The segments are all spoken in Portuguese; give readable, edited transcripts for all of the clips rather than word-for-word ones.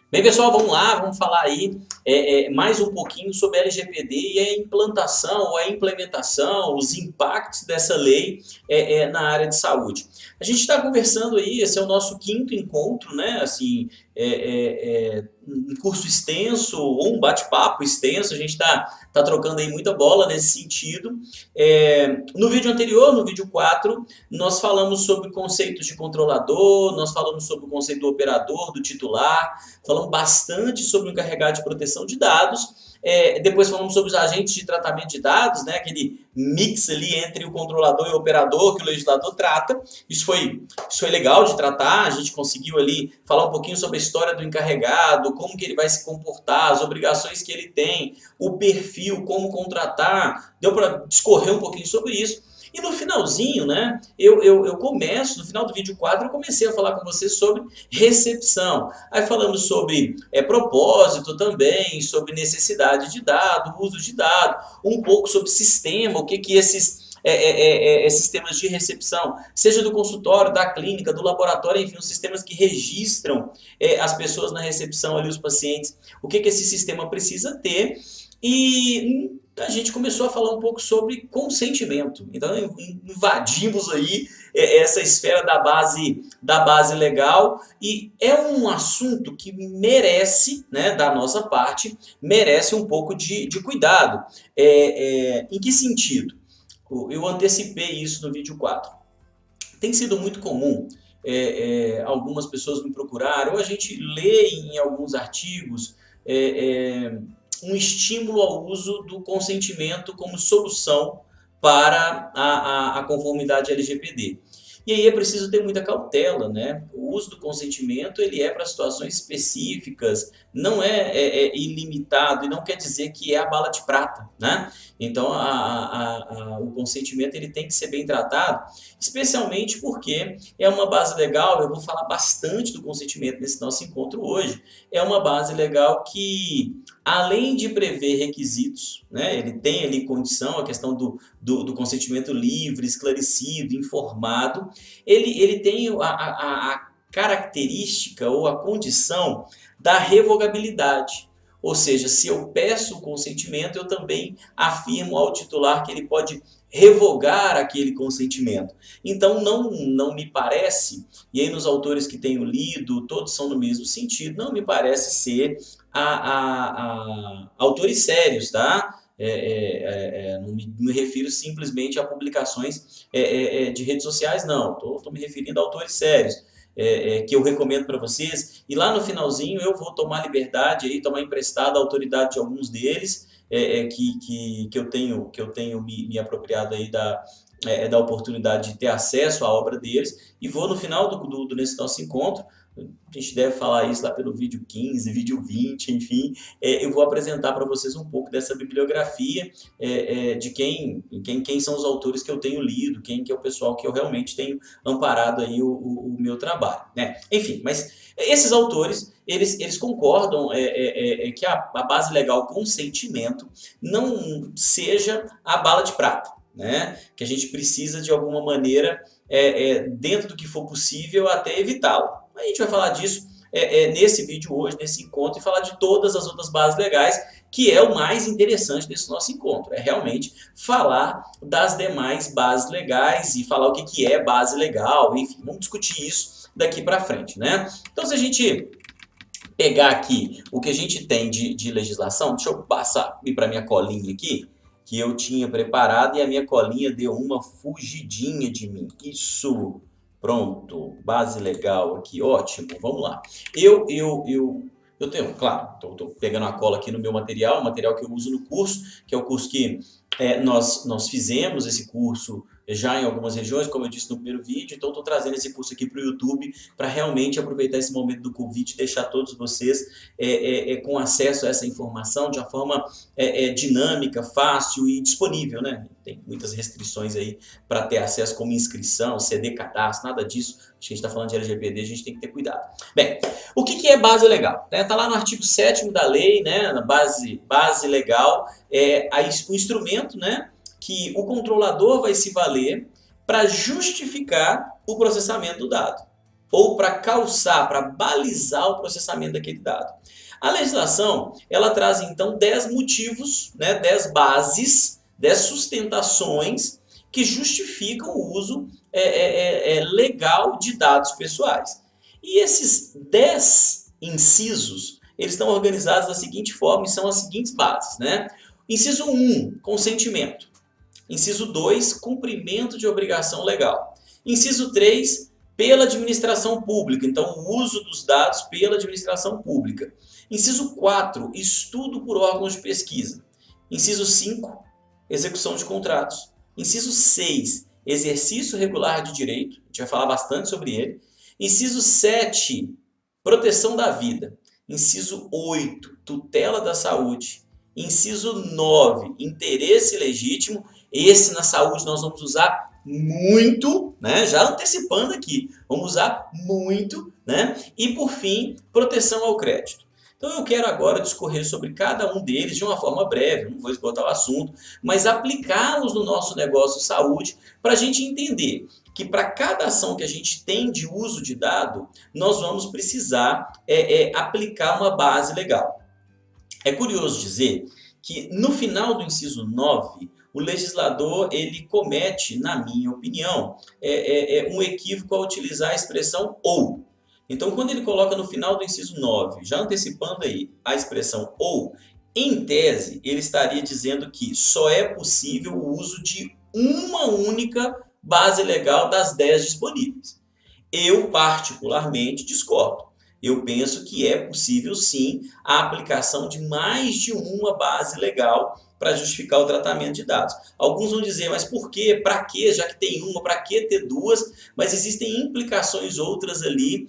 Bem, pessoal, vamos lá, vamos falar aí mais um pouquinho sobre a LGPD e a implantação ou a implementação, os impactos dessa lei na área de saúde. A gente está conversando aí, esse é o nosso quinto encontro, né? Assim, um curso extenso ou um bate-papo extenso, a gente está trocando aí muita bola nesse sentido. No vídeo anterior, no vídeo 4, nós falamos sobre conceitos de controlador, nós falamos sobre o conceito do operador, do titular, falamos bastante sobre o encarregado de proteção de dados. Depois falamos sobre os agentes de tratamento de dados, né, aquele mix ali entre o controlador e o operador que o legislador trata. Isso foi legal de tratar, a gente conseguiu ali falar um pouquinho sobre a história do encarregado, como que ele vai se comportar, as obrigações que ele tem, o perfil, como contratar. Deu para discorrer um pouquinho sobre isso. E no finalzinho, né, eu começo, no final do vídeo 4, eu comecei a falar com você sobre recepção. Aí falamos sobre propósito também, sobre necessidade de dado, uso de dado, um pouco sobre sistema, o que esses sistemas de recepção, seja do consultório, da clínica, do laboratório, enfim, os sistemas que registram as pessoas na recepção ali, os pacientes, o que esse sistema precisa ter. E a gente começou a falar um pouco sobre consentimento. Então invadimos aí essa esfera da base legal e é um assunto que merece, né, da nossa parte, merece um pouco de cuidado. Em que sentido? Eu antecipei isso no vídeo 4. Tem sido muito comum algumas pessoas me procurarem, ou a gente lê em alguns artigos um estímulo ao uso do consentimento como solução para a conformidade LGPD. E aí é preciso ter muita cautela, né? O uso do consentimento ele é para situações específicas, não é ilimitado e não quer dizer que é a bala de prata, né? Então o consentimento ele tem que ser bem tratado, especialmente porque é uma base legal. Eu vou falar bastante do consentimento nesse nosso encontro hoje. É uma base legal que, além de prever requisitos, né, ele tem ali condição, a questão do consentimento livre, esclarecido, informado, ele tem a característica ou a condição da revogabilidade. Ou seja, se eu peço o consentimento, eu também afirmo ao titular que ele pode revogar aquele consentimento. Então, não me parece, e aí nos autores que tenho lido, todos são no mesmo sentido, não me parece ser autores sérios, tá? Não me refiro simplesmente a publicações de redes sociais, não. Estou me referindo a autores sérios. Que eu recomendo para vocês, e lá no finalzinho eu vou tomar liberdade, aí, tomar emprestado a autoridade de alguns deles, que eu tenho me apropriado aí da oportunidade de ter acesso à obra deles, e vou no final nesse nosso encontro, a gente deve falar isso lá pelo vídeo 15, vídeo 20, enfim, eu vou apresentar para vocês um pouco dessa bibliografia, de quem são os autores que eu tenho lido, quem que é o pessoal que eu realmente tenho amparado aí o meu trabalho, né? Enfim, mas esses autores, eles concordam que a base legal consentimento não seja a bala de prata, né? Que a gente precisa, de alguma maneira, dentro do que for possível, até evitá-lo. A gente vai falar disso nesse vídeo hoje, nesse encontro, e falar de todas as outras bases legais, que é o mais interessante desse nosso encontro. É realmente falar das demais bases legais e falar o que é base legal, enfim, vamos discutir isso daqui para frente, né? Então, se a gente pegar aqui o que a gente tem de legislação, deixa eu passar para minha colinha aqui, que eu tinha preparado e a minha colinha deu uma fugidinha de mim. Isso, pronto, base legal aqui, ótimo, vamos lá. Eu tenho, claro, estou pegando a cola aqui no meu material, o material que eu uso no curso, que é o curso que nós fizemos esse curso já em algumas regiões, como eu disse no primeiro vídeo, então estou trazendo esse curso aqui para o YouTube para realmente aproveitar esse momento do Covid e deixar todos vocês com acesso a essa informação de uma forma dinâmica, fácil e disponível, né? Tem muitas restrições aí para ter acesso, como inscrição, CD cadastro, nada disso. Acho que a gente está falando de LGPD, a gente tem que ter cuidado. Bem, o que é base legal? Está lá no artigo 7º da lei, né? Na base legal, o instrumento, né, que o controlador vai se valer para justificar o processamento do dado. ou para calçar, para balizar o processamento daquele dado. A legislação, ela traz então 10 motivos, né, 10 bases, 10 sustentações que justificam o uso legal de dados pessoais. E esses 10 incisos, eles estão organizados da seguinte forma e são as seguintes bases, né? Inciso 1, consentimento. Inciso 2, cumprimento de obrigação legal. Inciso 3, pela administração pública, então o uso dos dados pela administração pública. Inciso 4, estudo por órgãos de pesquisa. Inciso 5, execução de contratos. Inciso 6, exercício regular de direito, a gente vai falar bastante sobre ele. Inciso 7, proteção da vida. Inciso 8, tutela da saúde. Inciso 9, interesse legítimo. Esse na saúde nós vamos usar muito, né? Já antecipando aqui, vamos usar muito, né? E por fim, proteção ao crédito. Então eu quero agora discorrer sobre cada um deles de uma forma breve, não vou esgotar o assunto, mas aplicá-los no nosso negócio saúde para a gente entender que para cada ação que a gente tem de uso de dado, nós vamos precisar aplicar uma base legal. É curioso dizer que no final do inciso 9, o legislador ele comete, na minha opinião, um equívoco ao utilizar a expressão ou. Então, quando ele coloca no final do inciso 9, já antecipando aí a expressão ou, em tese, ele estaria dizendo que só é possível o uso de uma única base legal das 10 disponíveis. Eu, particularmente, discordo. Eu penso que é possível, sim, a aplicação de mais de uma base legal para justificar o tratamento de dados. Alguns vão dizer, mas por quê? Para quê? Já que tem uma, para que ter duas? Mas existem implicações outras ali,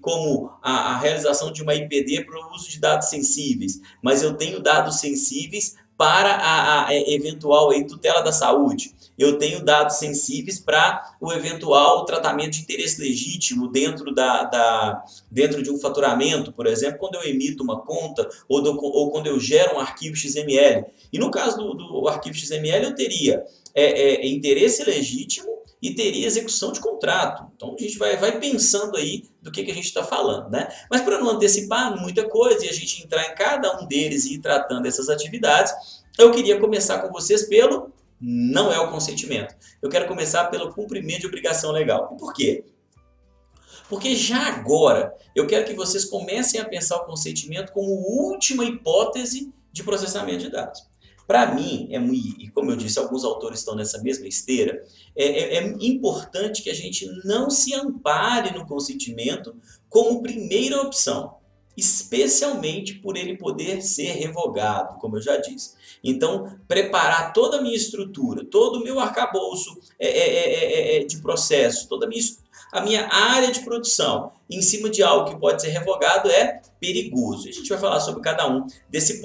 como a realização de uma IPD para o uso de dados sensíveis. Mas eu tenho dados sensíveis para a eventual tutela da saúde. Eu tenho dados sensíveis para o eventual tratamento de interesse legítimo dentro de um faturamento, por exemplo, quando eu emito uma conta ou quando eu gero um arquivo XML. E no caso do arquivo XML, eu teria interesse legítimo e teria execução de contrato. Então a gente vai pensando aí do que a gente está falando, né? Mas para não antecipar muita coisa e a gente entrar em cada um deles e ir tratando essas atividades, eu queria começar com vocês pelo não é o consentimento. Eu quero começar pelo cumprimento de obrigação legal. E por quê? Porque já agora eu quero que vocês comecem a pensar o consentimento como última hipótese de processamento de dados. Para mim, e como eu disse, alguns autores estão nessa mesma esteira, é importante que a gente não se ampare no consentimento como primeira opção, especialmente por ele poder ser revogado, como eu já disse. Então, preparar toda a minha estrutura, todo o meu arcabouço de processo, toda a minha área de produção em cima de algo que pode ser revogado é perigoso. A gente vai falar sobre cada um desses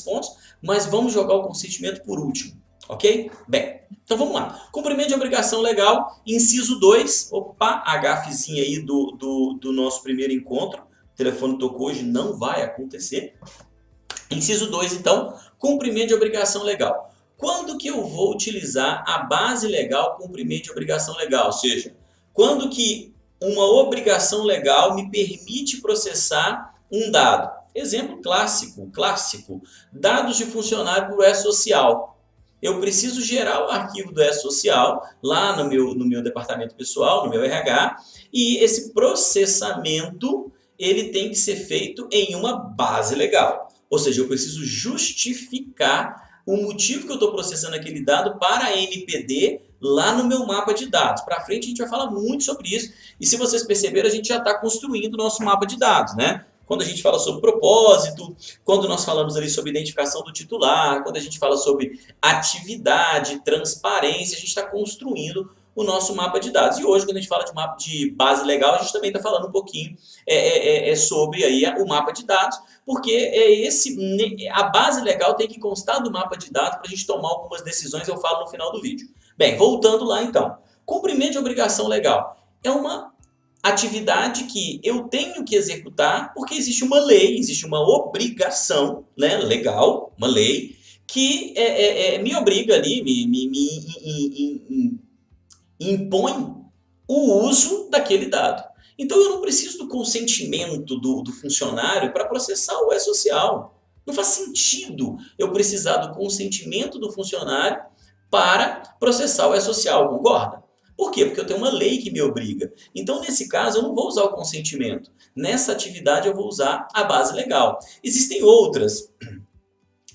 pontos, mas vamos jogar o consentimento por último, ok? Bem, então vamos lá. Cumprimento de obrigação legal, inciso 2, opa, a gafezinha aí do nosso primeiro encontro, o telefone tocou hoje, não vai acontecer. Inciso 2, então, cumprimento de obrigação legal. Quando que eu vou utilizar a base legal cumprimento de obrigação legal? Ou seja, quando que uma obrigação legal me permite processar um dado? Exemplo clássico, dados de funcionário do E-Social. Eu preciso gerar o arquivo do E-Social lá no meu departamento pessoal, no meu RH, e esse processamento ele tem que ser feito em uma base legal. Ou seja, eu preciso justificar o motivo que eu estou processando aquele dado para a NPD lá no meu mapa de dados. Para frente a gente vai falar muito sobre isso. E se vocês perceberam, a gente já está construindo o nosso mapa de dados, né? Quando a gente fala sobre propósito, quando nós falamos ali sobre identificação do titular, quando a gente fala sobre atividade, transparência, a gente está construindo o nosso mapa de dados. E hoje, quando a gente fala de mapa de base legal, a gente também está falando um pouquinho sobre aí o mapa de dados, porque a base legal tem que constar do mapa de dados para a gente tomar algumas decisões, eu falo no final do vídeo. Bem, voltando lá então. Cumprimento de obrigação legal é uma atividade que eu tenho que executar porque existe uma lei, existe uma obrigação, né, legal, uma lei, que me obriga ali, me impõe o uso daquele dado. Então eu não preciso do consentimento do funcionário para processar o E-Social. Não faz sentido eu precisar do consentimento do funcionário para processar o E-Social, concorda? Por quê? Porque eu tenho uma lei que me obriga. Então, nesse caso, eu não vou usar o consentimento. Nessa atividade, eu vou usar a base legal. Existem outras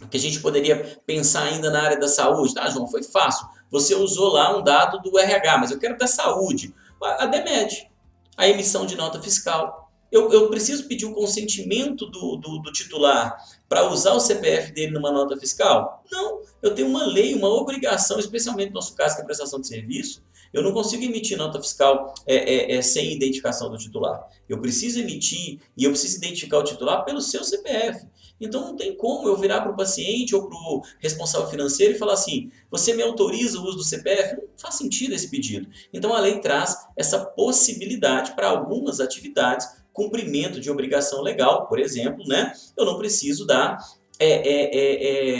que a gente poderia pensar ainda na área da saúde. Tá, João, foi fácil. Você usou lá um dado do RH, mas eu quero da saúde. A DEMED, a emissão de nota fiscal. Eu preciso pedir o consentimento do titular para usar o CPF dele numa nota fiscal? Não, eu tenho uma lei, uma obrigação, especialmente no nosso caso que é prestação de serviço, eu não consigo emitir nota fiscal sem identificação do titular. Eu preciso emitir e eu preciso identificar o titular pelo seu CPF. Então não tem como eu virar para o paciente ou para o responsável financeiro e falar assim, você me autoriza o uso do CPF? Não faz sentido esse pedido. Então a lei traz essa possibilidade para algumas atividades, cumprimento de obrigação legal, por exemplo, né? Eu não preciso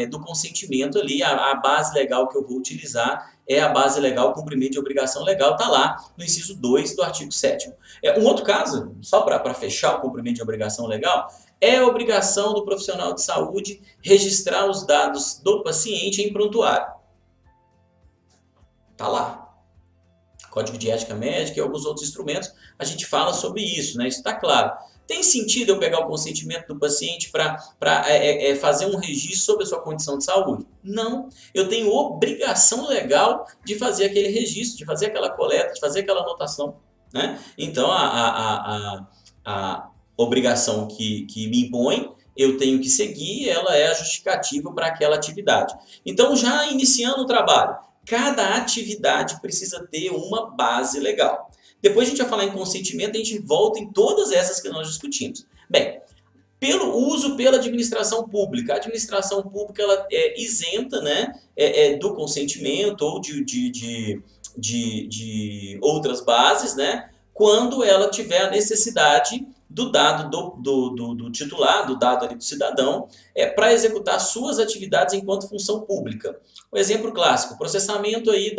do consentimento ali, a base legal que eu vou utilizar é a base legal, cumprimento de obrigação legal, está lá no inciso 2 do artigo 7º. Um outro caso, só para fechar o cumprimento de obrigação legal, é a obrigação do profissional de saúde registrar os dados do paciente em prontuário. Está lá. Código de Ética Médica e alguns outros instrumentos, a gente fala sobre isso, né? Isso está claro. Tem sentido eu pegar o consentimento do paciente para fazer um registro sobre a sua condição de saúde? Não. Eu tenho obrigação legal de fazer aquele registro, de fazer aquela coleta, de fazer aquela anotação, né? Então, a obrigação que me impõe, eu tenho que seguir, ela é a justificativa para aquela atividade. Então, já iniciando o trabalho, cada atividade precisa ter uma base legal. Depois a gente vai falar em consentimento, a gente volta em todas essas que nós discutimos. Bem, pelo uso pela administração pública. A administração pública ela é isenta, né, do consentimento ou de outras bases, né, quando ela tiver a necessidade do dado do titular, do dado ali do cidadão, para executar suas atividades enquanto função pública. O exemplo clássico, processamento aí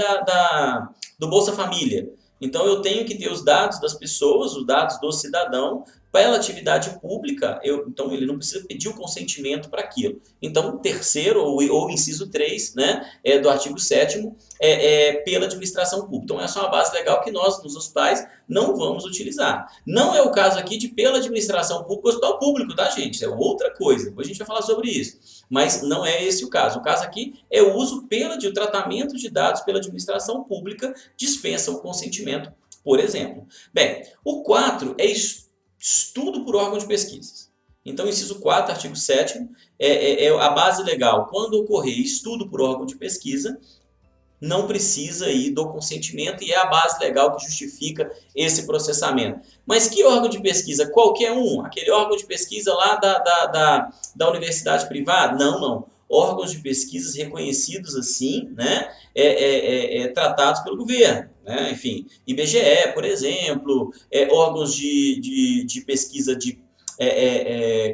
do Bolsa Família. Então, eu tenho que ter os dados das pessoas, os dados do cidadão, pela atividade pública, então ele não precisa pedir o consentimento para aquilo. Então, terceiro, ou inciso 3, né, do artigo 7º, pela administração pública. Então, essa é uma base legal que nós, nos hospitais, não vamos utilizar. Não é o caso aqui de pela administração pública, hospital público, tá, gente? Isso é outra coisa. Depois a gente vai falar sobre isso. Mas não é esse o caso. O caso aqui é o uso o tratamento de dados pela administração pública, dispensa o consentimento, por exemplo. Bem, o 4 é estudo por órgão de pesquisas. Então, inciso 4, artigo 7º, é a base legal. Quando ocorrer estudo por órgão de pesquisa, não precisa aí do consentimento e é a base legal que justifica esse processamento. Mas que órgão de pesquisa? Qualquer um? Aquele órgão de pesquisa lá da universidade privada? Não, não. Órgãos de pesquisas reconhecidos assim, né, tratados pelo governo. Né? Enfim, IBGE, por exemplo, órgãos de pesquisa de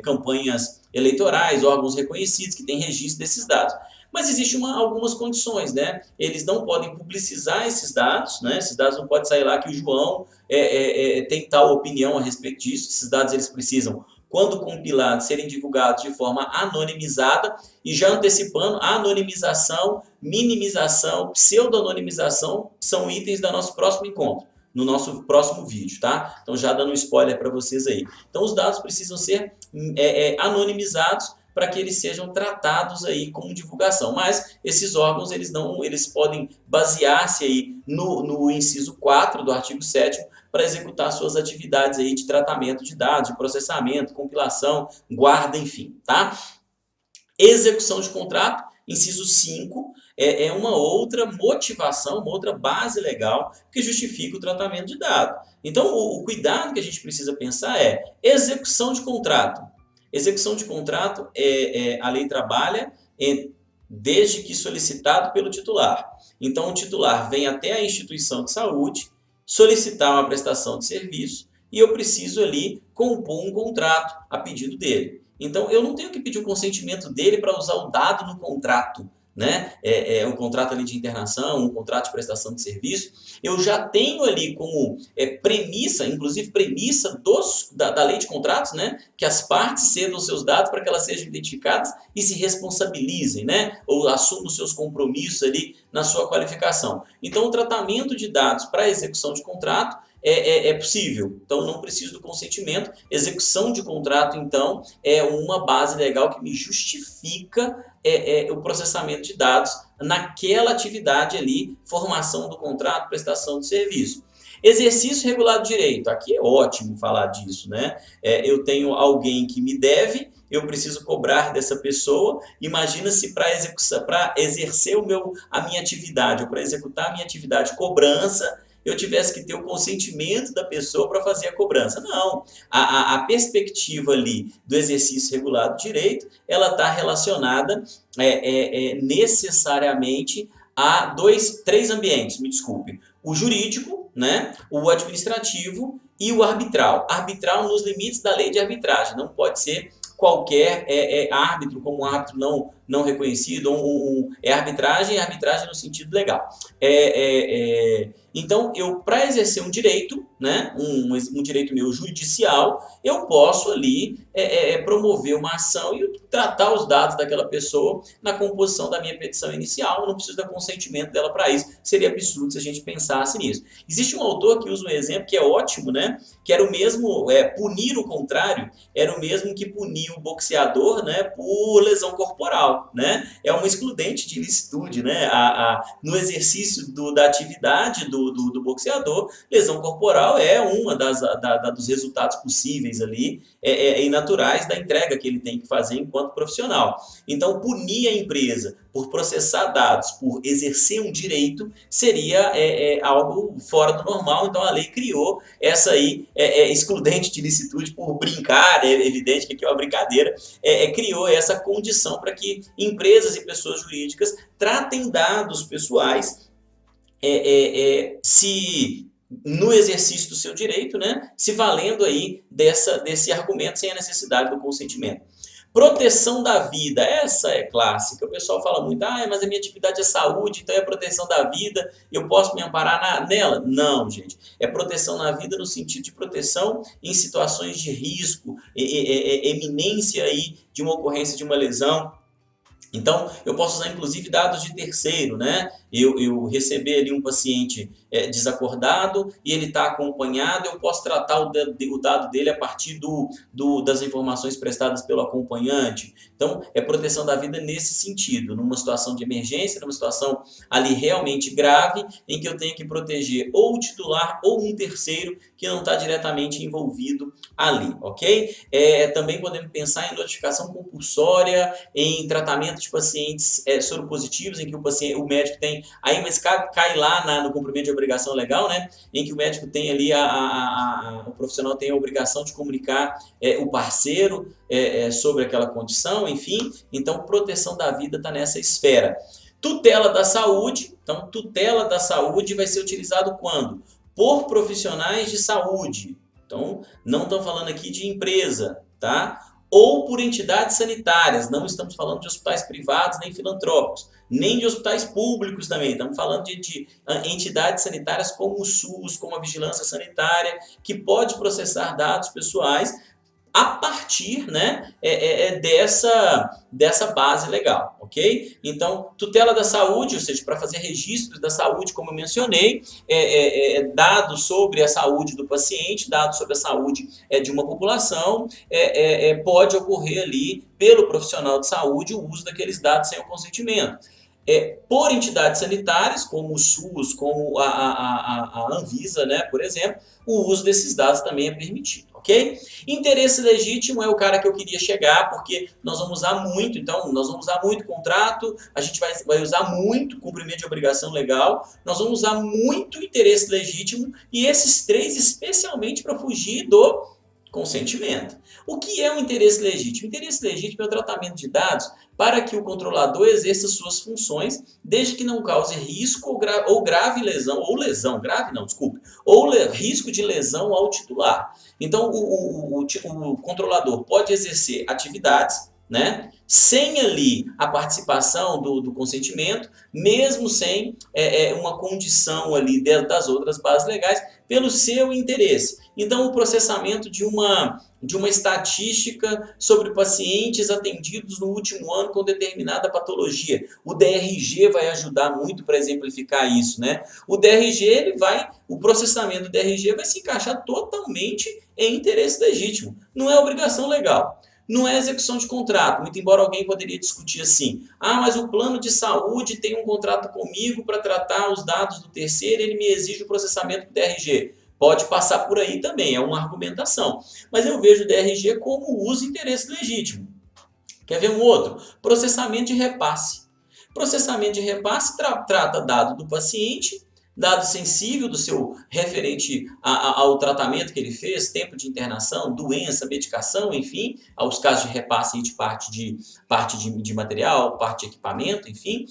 campanhas eleitorais, órgãos reconhecidos que têm registro desses dados. Mas existem algumas condições, né? Eles não podem publicizar esses dados, né? Esses dados não podem sair lá que o João tem tal opinião a respeito disso. Esses dados eles precisam, quando compilados, serem divulgados de forma anonimizada e já antecipando, anonimização, minimização, pseudonimização são itens do nosso próximo encontro, no nosso próximo vídeo, tá? Então já dando um spoiler para vocês aí. Então os dados precisam ser anonimizados para que eles sejam tratados aí como divulgação. Mas esses órgãos eles podem basear-se aí no inciso 4 do artigo 7º para executar suas atividades aí de tratamento de dados, de processamento, compilação, guarda, enfim, tá? Execução de contrato, inciso 5, é uma outra motivação, uma outra base legal que justifica o tratamento de dados. Então, o cuidado que a gente precisa pensar é execução de contrato. Execução de contrato, a lei trabalha desde que solicitado pelo titular. Então, o titular vem até a instituição de saúde solicitar uma prestação de serviço e eu preciso ali compor um contrato a pedido dele. Então, eu não tenho que pedir o consentimento dele para usar o dado no contrato. né, um contrato ali de internação, um contrato de prestação de serviço, eu já tenho ali como premissa, inclusive premissa da lei de contratos, né, que as partes cedam seus dados para que elas sejam identificadas e se responsabilizem, né, ou assumam seus compromissos ali na sua qualificação. Então, o tratamento de dados para a execução de contrato é possível, então não preciso do consentimento. Execução de contrato, então, é uma base legal que me justifica o processamento de dados naquela atividade ali, formação do contrato, prestação de serviço. Exercício regulado de direito, aqui é ótimo falar disso, né? Eu tenho alguém que me deve, eu preciso cobrar dessa pessoa. Imagina se para exercer a minha atividade, ou para executar a minha atividade cobrança, eu tivesse que ter o consentimento da pessoa para fazer a cobrança. Não, a perspectiva ali do exercício regulado de direito, ela está relacionada necessariamente a três ambientes, me desculpe. O jurídico, né, o administrativo e o arbitral. Arbitral nos limites da lei de arbitragem, não pode ser qualquer árbitro, como um árbitro não reconhecido, arbitragem no sentido legal. Então, para exercer um direito, né, um direito meu judicial, eu posso ali promover uma ação e tratar os dados daquela pessoa na composição da minha petição inicial. Eu não preciso do consentimento dela para isso. Seria absurdo se a gente pensasse nisso. Existe um autor que usa um exemplo que é ótimo, né, que era o mesmo, punir o contrário, era o mesmo que punir o boxeador, né, por lesão corporal, né? É uma excludente de ilicitude, né? No exercício da atividade do boxeador, lesão corporal é uma dos resultados possíveis ali e naturais da entrega que ele tem que fazer enquanto profissional. Então, punir a empresa por processar dados, por exercer um direito, seria algo fora do normal. Então, a lei criou essa aí, excludente de ilicitude por brincar, é evidente que aqui é uma brincadeira, criou essa condição para que empresas e pessoas jurídicas tratem dados pessoais no exercício do seu direito, né, se valendo aí desse argumento sem a necessidade do consentimento. Proteção da vida, essa é clássica. O pessoal fala muito, mas a minha atividade é saúde, então é proteção da vida, eu posso me amparar nela? Não, gente. É proteção na vida no sentido de proteção em situações de risco, eminência aí de uma ocorrência de uma lesão. Então, eu posso usar, inclusive, dados de terceiro, né? Eu receber ali um paciente desacordado e ele está acompanhado, eu posso tratar o dado dele a partir das informações prestadas pelo acompanhante. Então, é proteção da vida nesse sentido, numa situação de emergência, numa situação ali realmente grave, em que eu tenho que proteger ou o titular ou um terceiro que não está diretamente envolvido ali, ok? Também podemos pensar em notificação compulsória, em tratamento de pacientes soropositivos, em que o médico tem, aí mas cai lá no cumprimento de obrigação legal, né, em que o médico tem ali, o profissional tem a obrigação de comunicar o parceiro sobre aquela condição, enfim. Então, proteção da vida está nessa esfera. Tutela da saúde, então, tutela da saúde vai ser utilizado quando? Por profissionais de saúde. Então, não estamos falando aqui de empresa, tá? Ou por entidades sanitárias, não estamos falando de hospitais privados nem filantrópicos, nem de hospitais públicos também, estamos falando de entidades sanitárias como o SUS, como a Vigilância Sanitária, que pode processar dados pessoais a partir, né, dessa base legal, ok? Então, tutela da saúde, ou seja, para fazer registros da saúde, como eu mencionei, dados sobre a saúde do paciente, dados sobre a saúde de uma população, pode ocorrer ali, pelo profissional de saúde, o uso daqueles dados sem o consentimento. Por entidades sanitárias, como o SUS, como a Anvisa, né, por exemplo, o uso desses dados também é permitido, ok? Interesse legítimo é o cara que eu queria chegar, porque nós vamos usar muito, então, nós vamos usar muito contrato, a gente vai usar muito cumprimento de obrigação legal, nós vamos usar muito interesse legítimo, e esses três especialmente para fugir do consentimento. O que é um interesse legítimo? Interesse legítimo é o tratamento de dados para que o controlador exerça suas funções, desde que não cause risco ou grave lesão, ou risco de lesão ao titular. Então, o controlador pode exercer atividades né? Sem ali a participação do consentimento, mesmo sem uma condição ali das outras bases legais, pelo seu interesse. Então, o processamento de uma estatística sobre pacientes atendidos no último ano com determinada patologia. O DRG vai ajudar muito para exemplificar isso, né? O processamento do DRG vai se encaixar totalmente em interesse legítimo. Não é obrigação legal. Não é execução de contrato, muito embora alguém poderia discutir assim: ah, mas o plano de saúde tem um contrato comigo para tratar os dados do terceiro, ele me exige o processamento do DRG. Pode passar por aí também, é uma argumentação. Mas eu vejo o DRG como uso e interesse legítimo. Quer ver um outro? Processamento de repasse. Processamento de repasse trata dado do paciente, dado sensível do seu referente ao tratamento que ele fez, tempo de internação, doença, medicação, enfim, aos casos de repasse de parte de material, parte de equipamento, enfim.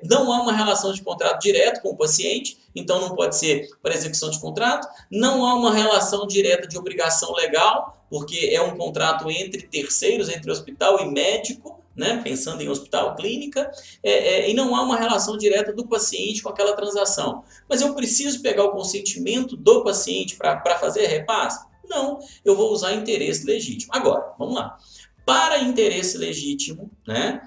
Não há uma relação de contrato direto com o paciente, então não pode ser para execução de contrato. Não há uma relação direta de obrigação legal, porque é um contrato entre terceiros, entre hospital e médico, né? Pensando em hospital, clínica, e não há uma relação direta do paciente com aquela transação. Mas eu preciso pegar o consentimento do paciente para fazer repasse? Não, eu vou usar interesse legítimo. Agora, vamos lá. Para interesse legítimo, né,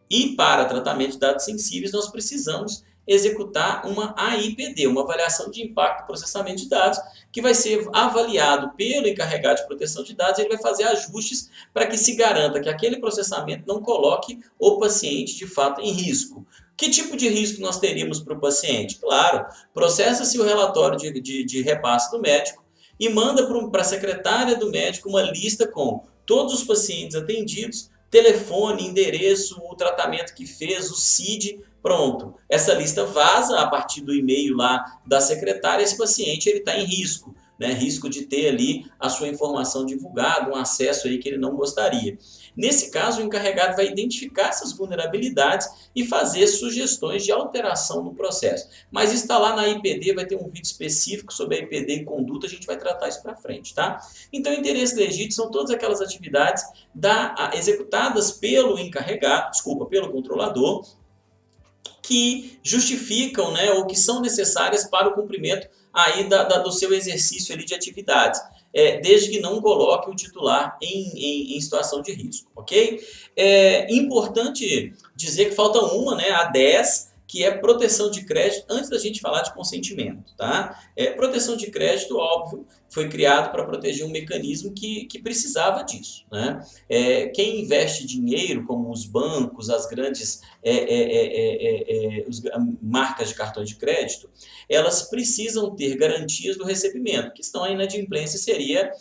e para tratamento de dados sensíveis, nós precisamos executar uma AIPD, uma avaliação de impacto do processamento de dados, que vai ser avaliado pelo encarregado de proteção de dados. Ele vai fazer ajustes para que se garanta que aquele processamento não coloque o paciente de fato em risco. Que tipo de risco nós teríamos para o paciente? Claro, processa-se o relatório de repasse do médico e manda para a secretária do médico uma lista com todos os pacientes atendidos, telefone, endereço, o tratamento que fez, o CID. Pronto, essa lista vaza a partir do e-mail lá da secretária. Esse paciente está em risco, né? Risco de ter ali a sua informação divulgada, um acesso aí que ele não gostaria. Nesse caso, o encarregado vai identificar essas vulnerabilidades e fazer sugestões de alteração no processo. Mas está lá na IPD, vai ter um vídeo específico sobre a IPD e conduta, a gente vai tratar isso para frente, tá? Então, interesse legítimo são todas aquelas atividades executadas pelo encarregado, pelo controlador, que justificam, né, ou que são necessárias para o cumprimento aí do seu exercício ali de atividades, desde que não coloque o titular em situação de risco, ok? É importante dizer que falta uma, né, a 10, que é proteção de crédito, antes da gente falar de consentimento, tá? Proteção de crédito, óbvio, foi criado para proteger um mecanismo que precisava disso, né? Quem investe dinheiro, como os bancos, as grandes marcas de cartões de crédito, elas precisam ter garantias do recebimento, que senão a inadimplência seria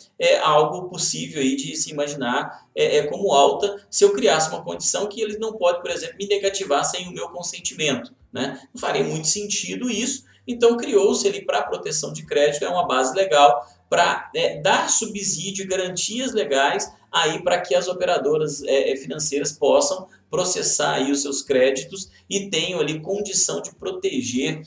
algo possível aí de se imaginar como alta se eu criasse uma condição que ele não pode, por exemplo, me negativar sem o meu consentimento, né? Não faria muito sentido isso. Então criou-se ali para a proteção de crédito, uma base legal para dar subsídio e garantias legais aí para que as operadoras financeiras possam processar aí os seus créditos e tenham ali condição de proteger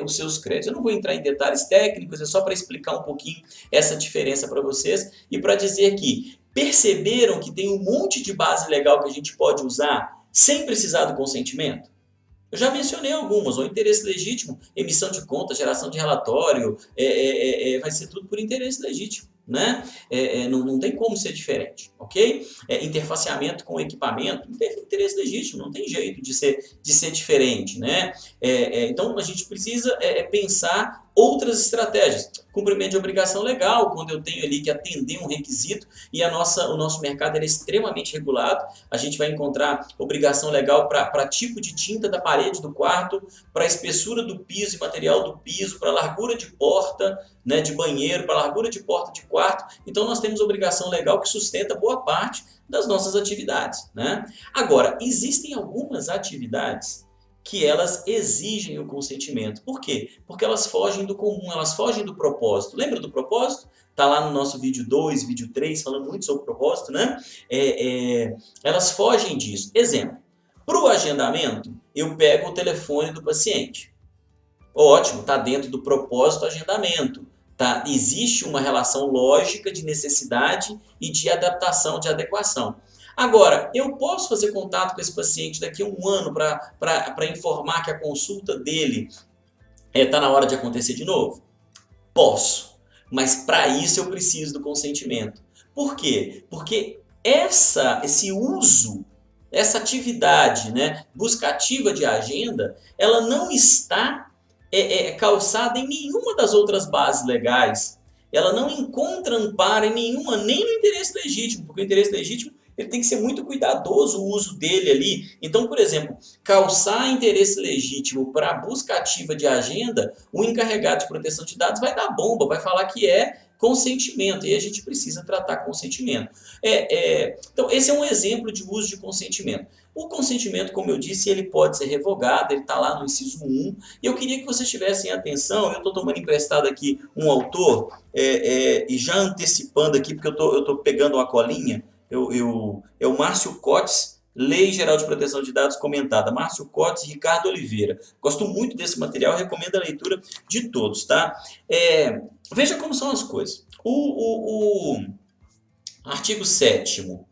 os seus créditos. Eu não vou entrar em detalhes técnicos, é só para explicar um pouquinho essa diferença para vocês e para dizer que perceberam que tem um monte de base legal que a gente pode usar sem precisar do consentimento? Eu já mencionei algumas: o interesse legítimo, emissão de conta, geração de relatório, vai ser tudo por interesse legítimo, né? Não tem como ser diferente, ok? Interfaceamento com equipamento, não tem interesse legítimo, não tem jeito de ser diferente, né? Então a gente precisa pensar outras estratégias. Cumprimento de obrigação legal, quando eu tenho ali que atender um requisito e o nosso mercado é extremamente regulado. A gente vai encontrar obrigação legal para tipo de tinta da parede do quarto, para espessura do piso e material do piso, para largura de porta, né, de banheiro, para largura de porta de quarto. Então nós temos obrigação legal que sustenta boa parte das nossas atividades, né? Agora, existem algumas atividades que elas exigem o consentimento. Por quê? Porque elas fogem do comum, elas fogem do propósito. Lembra do propósito? Está lá no nosso vídeo 2, vídeo 3, falando muito sobre propósito, né? Elas fogem disso. Exemplo, para o agendamento, eu pego o telefone do paciente. Ótimo, está dentro do propósito agendamento. Tá? Existe uma relação lógica de necessidade e de adaptação, de adequação. Agora, eu posso fazer contato com esse paciente daqui a um ano para informar que a consulta dele está na hora de acontecer de novo? Posso, mas para isso eu preciso do consentimento. Por quê? Porque esse uso, essa atividade, né, buscativa de agenda, ela não está calçada em nenhuma das outras bases legais. Ela não encontra amparo em nenhuma, nem no interesse legítimo, porque o interesse legítimo ele tem que ser muito cuidadoso o uso dele ali. Então, por exemplo, calçar interesse legítimo para busca ativa de agenda, o encarregado de proteção de dados vai dar bomba, vai falar que é consentimento, e a gente precisa tratar consentimento. Então, esse é um exemplo de uso de consentimento. O consentimento, como eu disse, ele pode ser revogado, ele está lá no inciso 1, e eu queria que vocês tivessem atenção, eu estou tomando emprestado aqui um autor, e já antecipando aqui, porque eu estou pegando uma colinha, é o Márcio Cotes, Lei Geral de Proteção de Dados comentada, Márcio Cotes e Ricardo Oliveira. Gosto muito desse material, recomendo a leitura de todos, tá? Veja como são as coisas. O artigo 7º,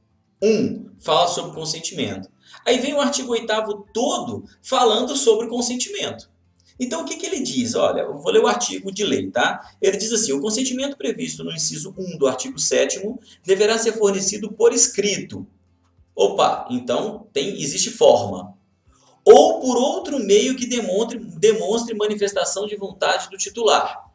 1, fala sobre consentimento. Aí vem o artigo 8º todo falando sobre consentimento. Então, o que ele diz? Olha, eu vou ler o artigo de lei, tá? Ele diz assim, o consentimento previsto no inciso 1 do artigo 7º deverá ser fornecido por escrito. Opa, então existe forma. Ou por outro meio que demonstre manifestação de vontade do titular.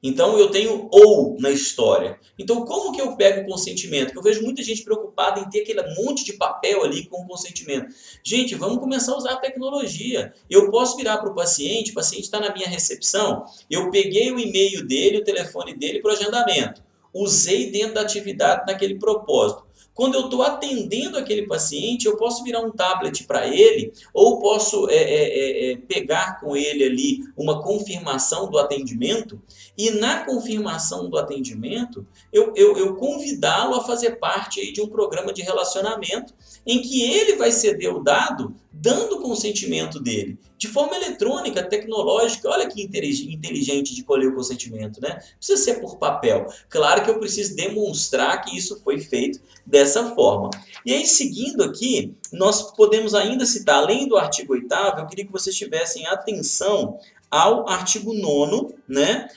Então, eu tenho ou na história. Então, como que eu pego o consentimento? Porque eu vejo muita gente preocupada em ter aquele monte de papel ali com o consentimento. Gente, vamos começar a usar a tecnologia. Eu posso virar para o paciente está na minha recepção, eu peguei o e-mail dele, o telefone dele para o agendamento. Usei dentro da atividade naquele propósito. Quando eu estou atendendo aquele paciente, eu posso virar um tablet para ele, ou posso pegar com ele ali uma confirmação do atendimento, e na confirmação do atendimento, eu convidá-lo a fazer parte aí de um programa de relacionamento, em que ele vai ceder o dado, dando o consentimento dele, de forma eletrônica, tecnológica. Olha que inteligente de colher o consentimento, né? Não precisa ser por papel. Claro que eu preciso demonstrar que isso foi feito dessa forma. E aí, seguindo aqui, nós podemos ainda citar, além do artigo 8º, eu queria que vocês tivessem atenção ao artigo 9º, né?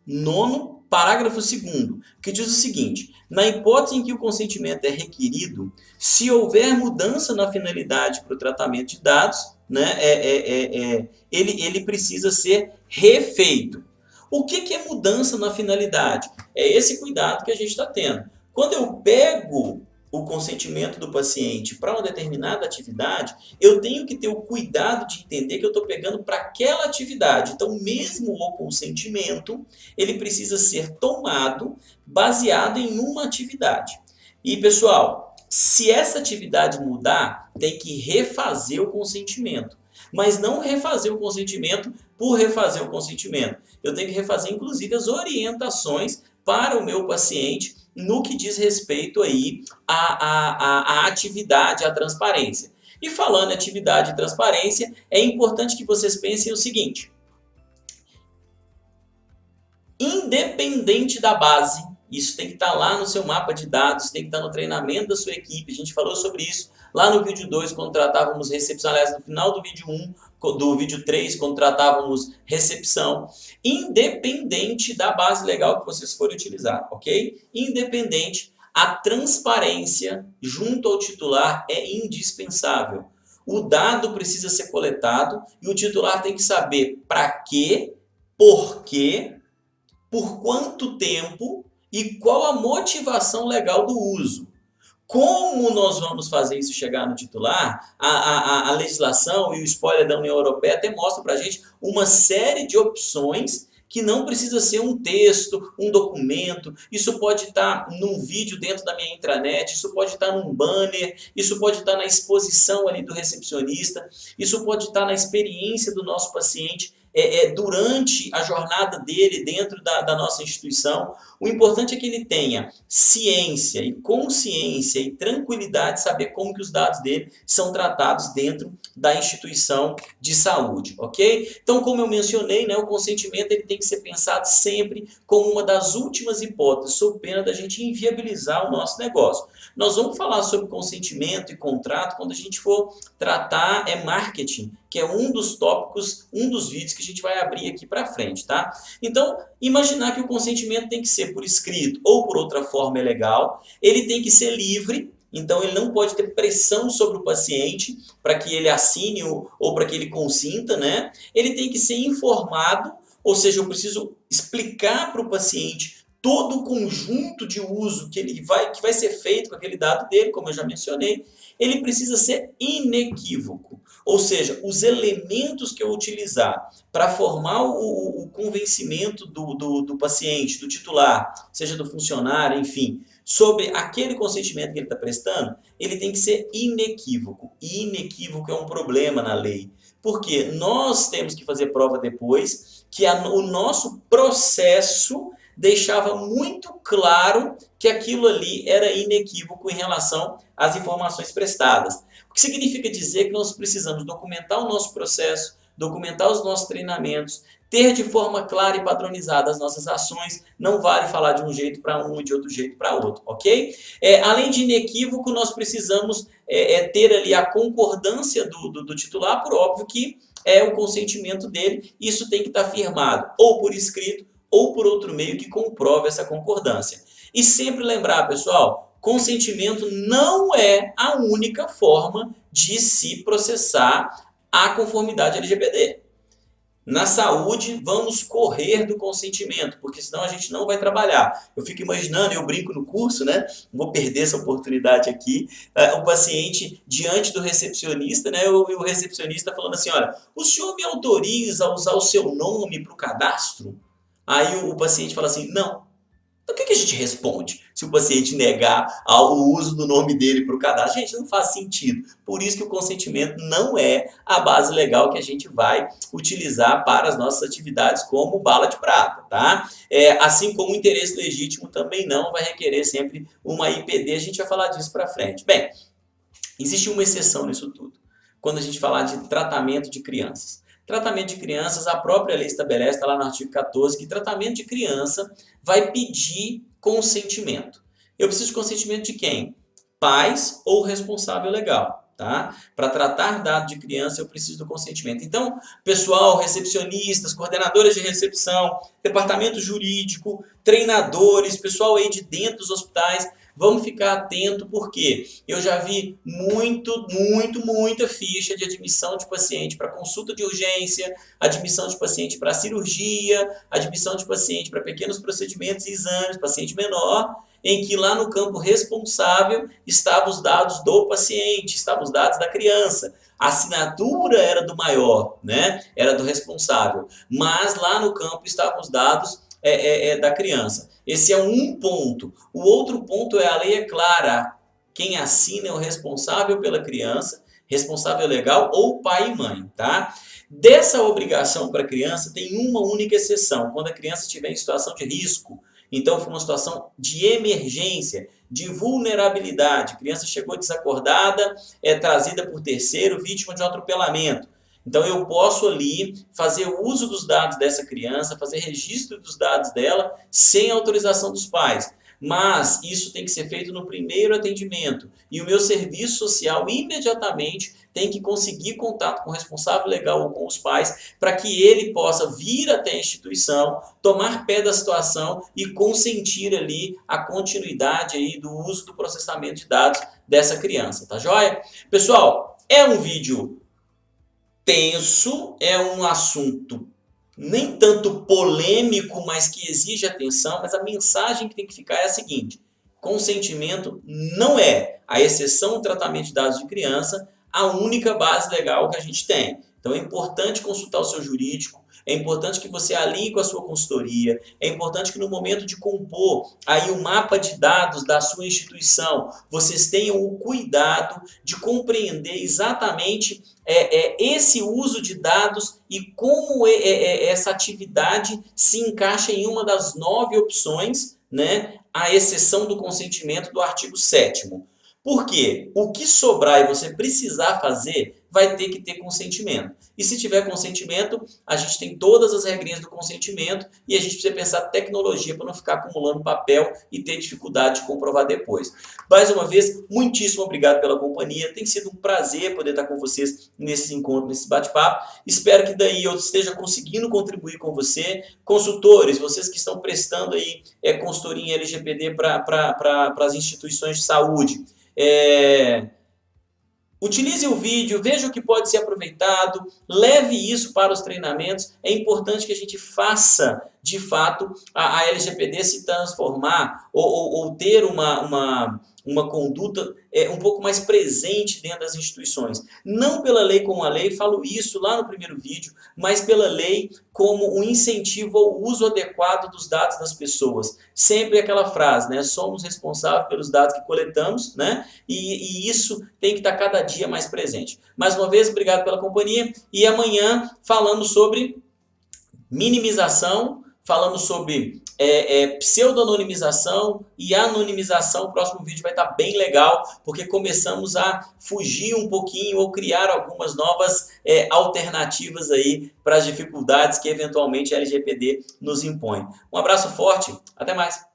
9º, parágrafo 2º, que diz o seguinte: na hipótese em que o consentimento é requerido, se houver mudança na finalidade para o tratamento de dados, né, ele precisa ser refeito. O que é mudança na finalidade? É esse cuidado que a gente está tendo. Quando eu pego o consentimento do paciente para uma determinada atividade, eu tenho que ter o cuidado de entender que eu estou pegando para aquela atividade. Então, mesmo o consentimento, ele precisa ser tomado baseado em uma atividade. E, pessoal, se essa atividade mudar, tem que refazer o consentimento. Mas não refazer o consentimento por refazer o consentimento. Eu tenho que refazer, inclusive, as orientações para o meu paciente no que diz respeito aí à atividade, à transparência. E falando em atividade e transparência, é importante que vocês pensem o seguinte: independente da base, isso tem que estar lá no seu mapa de dados, tem que estar no treinamento da sua equipe. A gente falou sobre isso lá no vídeo 2, quando tratávamos recepção, aliás, no final do vídeo 1, do vídeo 3, quando tratávamos recepção. Independente da base legal que vocês forem utilizar, ok? Independente, a transparência junto ao titular é indispensável. O dado precisa ser coletado e o titular tem que saber para quê, por quê, por quanto tempo e qual a motivação legal do uso. Como nós vamos fazer isso chegar no titular? A legislação e o spoiler da União Europeia até mostram para a gente uma série de opções que não precisa ser um texto, um documento. Isso pode estar num vídeo dentro da minha intranet, isso pode estar num banner, isso pode estar na exposição ali do recepcionista, isso pode estar na experiência do nosso paciente. durante a jornada dele dentro da nossa instituição. O importante é que ele tenha ciência e consciência e tranquilidade de saber como que os dados dele são tratados dentro da instituição de saúde, ok? Então, como eu mencionei, né, o consentimento ele tem que ser pensado sempre como uma das últimas hipóteses, sob pena da gente inviabilizar o nosso negócio. Nós vamos falar sobre consentimento e contrato quando a gente for tratar marketing, que é um dos tópicos, um dos vídeos que a gente vai abrir aqui para frente, tá? Então, imaginar que o consentimento tem que ser por escrito ou por outra forma é legal, ele tem que ser livre, então ele não pode ter pressão sobre o paciente para que ele assine ou para que ele consinta, né? Ele tem que ser informado, ou seja, eu preciso explicar para o paciente todo o conjunto de uso que vai ser feito com aquele dado dele, como eu já mencionei. Ele precisa ser inequívoco, ou seja, os elementos que eu utilizar para formar o convencimento do paciente, do titular, seja do funcionário, enfim, sobre aquele consentimento que ele está prestando, ele tem que ser inequívoco. E inequívoco é um problema na lei, porque nós temos que fazer prova depois que o nosso processo deixava muito claro que aquilo ali era inequívoco em relação às informações prestadas. O que significa dizer que nós precisamos documentar o nosso processo, documentar os nossos treinamentos, ter de forma clara e padronizada as nossas ações. Não vale falar de um jeito para um e de outro jeito para outro, ok? Além de inequívoco, nós precisamos ter ali a concordância do titular, por óbvio que é o consentimento dele. Isso tem que estar firmado ou por escrito ou por outro meio que comprove essa concordância. E sempre lembrar, pessoal, consentimento não é a única forma de se processar a conformidade LGPD. Na saúde, vamos correr do consentimento, porque senão a gente não vai trabalhar. Eu fico imaginando, eu brinco no curso, né? Vou perder essa oportunidade aqui. O paciente diante do recepcionista, né? O recepcionista falando assim, olha, o senhor me autoriza a usar o seu nome para o cadastro? Aí o paciente fala assim, não. Então o que a gente responde se o paciente negar o uso do nome dele para o cadastro? Gente, não faz sentido. Por isso que o consentimento não é a base legal que a gente vai utilizar para as nossas atividades como bala de prata, tá? Assim como o interesse legítimo também não vai requerer sempre uma IPD, a gente vai falar disso para frente. Bem, existe uma exceção nisso tudo, quando a gente falar de tratamento de crianças. Tratamento de crianças, a própria lei estabelece, está lá no artigo 14, que tratamento de criança vai pedir consentimento. Eu preciso de consentimento de quem? Pais ou responsável legal, tá? Para tratar dado de criança, eu preciso do consentimento. Então, pessoal, recepcionistas, coordenadoras de recepção, departamento jurídico, treinadores, pessoal aí de dentro dos hospitais, vamos ficar atento porque eu já vi muita ficha de admissão de paciente para consulta de urgência, admissão de paciente para cirurgia, admissão de paciente para pequenos procedimentos e exames, paciente menor, em que lá no campo responsável estavam os dados do paciente, estavam os dados da criança. A assinatura era do maior, né? Era do responsável, mas lá no campo estavam os dados da criança. Esse é um ponto. O outro ponto é a lei é clara. Quem assina é o responsável pela criança, responsável legal ou pai e mãe, tá? Dessa obrigação para a criança tem uma única exceção, quando a criança estiver em situação de risco. Então, foi uma situação de emergência, de vulnerabilidade. A criança chegou desacordada, é trazida por terceiro, vítima de um atropelamento. Então, eu posso ali fazer uso dos dados dessa criança, fazer registro dos dados dela, sem autorização dos pais. Mas isso tem que ser feito no primeiro atendimento. E o meu serviço social, imediatamente, tem que conseguir contato com o responsável legal ou com os pais, para que ele possa vir até a instituição, tomar pé da situação e consentir ali a continuidade aí do uso do processamento de dados dessa criança, tá joia? Pessoal, é um vídeo tenso, é um assunto nem tanto polêmico, mas que exige atenção, mas a mensagem que tem que ficar é a seguinte: consentimento não é, a exceção do tratamento de dados de criança, a única base legal que a gente tem. Então é importante consultar o seu jurídico, é importante que você alinhe com a sua consultoria, é importante que no momento de compor aí o mapa de dados da sua instituição, vocês tenham o cuidado de compreender exatamente esse uso de dados e como essa atividade se encaixa em uma das 9 opções, né, à exceção do consentimento do artigo 7º. Por quê? O que sobrar e você precisar fazer, vai ter que ter consentimento. E se tiver consentimento, a gente tem todas as regrinhas do consentimento e a gente precisa pensar tecnologia para não ficar acumulando papel e ter dificuldade de comprovar depois. Mais uma vez, muitíssimo obrigado pela companhia. Tem sido um prazer poder estar com vocês nesses encontros, nesse bate-papo. Espero que daí eu esteja conseguindo contribuir com você. Consultores, vocês que estão prestando aí consultoria em LGPD para as instituições de saúde. Utilize o vídeo, veja o que pode ser aproveitado, leve isso para os treinamentos. É importante que a gente faça, de fato, a LGPD se transformar ou ter uma conduta um pouco mais presente dentro das instituições. Não pela lei como a lei, falo isso lá no primeiro vídeo, mas pela lei como um incentivo ao uso adequado dos dados das pessoas. Sempre aquela frase, né? Somos responsáveis pelos dados que coletamos, né? E isso tem que estar cada dia mais presente. Mais uma vez, obrigado pela companhia e amanhã falamos sobre minimização, falamos sobre pseudo-anonimização e anonimização. O próximo vídeo vai estar bem legal, porque começamos a fugir um pouquinho ou criar algumas novas alternativas aí para as dificuldades que eventualmente a LGPD nos impõe. Um abraço forte, até mais!